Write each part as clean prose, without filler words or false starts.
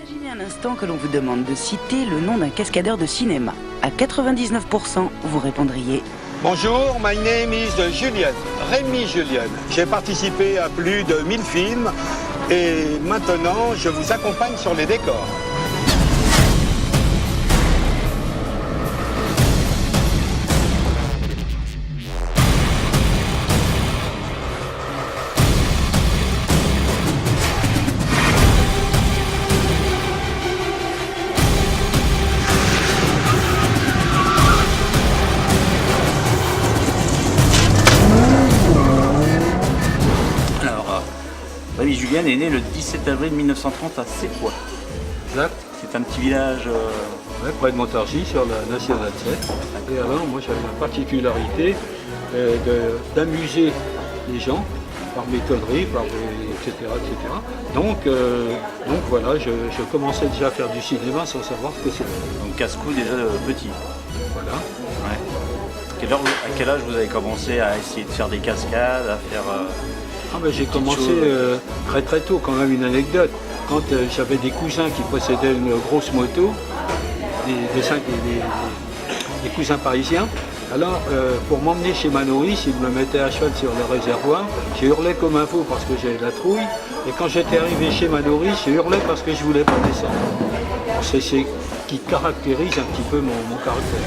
Imaginez un instant que l'on vous demande de citer le nom d'un cascadeur de cinéma. À 99%, vous répondriez... Bonjour, my name is Julien, Rémi Julien. J'ai participé à plus de 1000 films et maintenant je vous accompagne sur les décors. Rémi Julien est né le 17 avril 1930 à Sépois. Exact. C'est un petit village... Ouais, près de Montargis, sur la Nationale 7. Et alors, moi, j'avais la particularité d'amuser les gens par mes conneries, etc., etc. Donc voilà, je commençais déjà à faire du cinéma sans savoir ce que c'était. Donc casse-cou déjà petit. Voilà. Ouais. À quel âge vous avez commencé à essayer de faire des cascades, à faire... J'ai commencé très très tôt, quand même. Une anecdote. Quand j'avais des cousins qui possédaient une grosse moto, des cousins parisiens, alors pour m'emmener chez Manoris, ils me mettaient à cheval sur le réservoir. J'ai hurlé comme un fou parce que j'avais la trouille. Et quand j'étais arrivé chez Manoris, j'ai hurlé parce que je voulais pas descendre. C'est ce qui caractérise un petit peu mon caractère.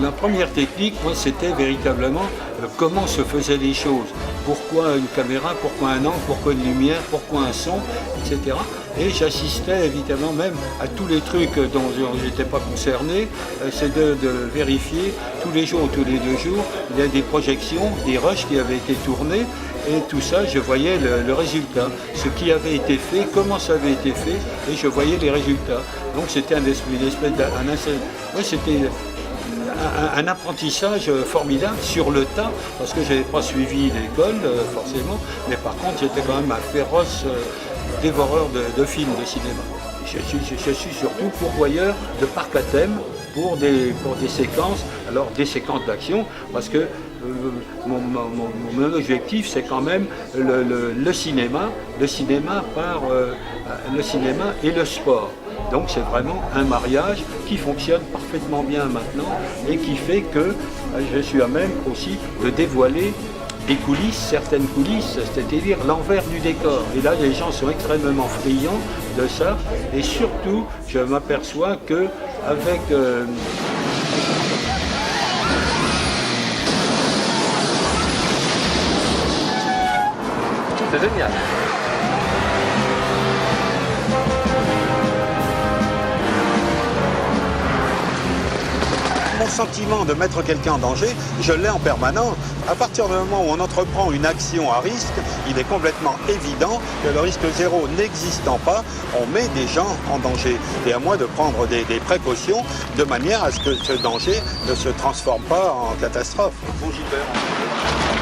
La première technique, moi, c'était véritablement comment se faisaient les choses. Pourquoi une caméra, pourquoi un angle, pourquoi une lumière, pourquoi un son, etc. Et j'assistais évidemment même à tous les trucs dont je n'étais pas concerné. C'est de vérifier tous les jours ou tous les 2 jours. Il y a des projections, des rushs qui avaient été tournés. Et tout ça, je voyais le résultat, ce qui avait été fait, comment ça avait été fait, et je voyais les résultats. Donc c'était c'était un apprentissage formidable sur le tas, parce que je n'avais pas suivi l'école forcément, mais par contre j'étais quand même un féroce dévoreur de films de cinéma. Je suis surtout pourvoyeur de parcs à thème pour des séquences, alors des séquences d'action, parce que mon objectif c'est quand même le cinéma par le cinéma et le sport. Donc c'est vraiment un mariage qui fonctionne parfaitement bien maintenant et qui fait que je suis à même aussi de dévoiler des coulisses, certaines coulisses, c'est-à-dire l'envers du décor. Et là, les gens sont extrêmement friands de ça. Et surtout, je m'aperçois qu'avec... C'est génial. Mon sentiment de mettre quelqu'un en danger, je l'ai en permanence. À partir du moment où on entreprend une action à risque, il est complètement évident que le risque zéro n'existant pas, on met des gens en danger. Et à moi de prendre des précautions de manière à ce que ce danger ne se transforme pas en catastrophe. Bon Gilbert.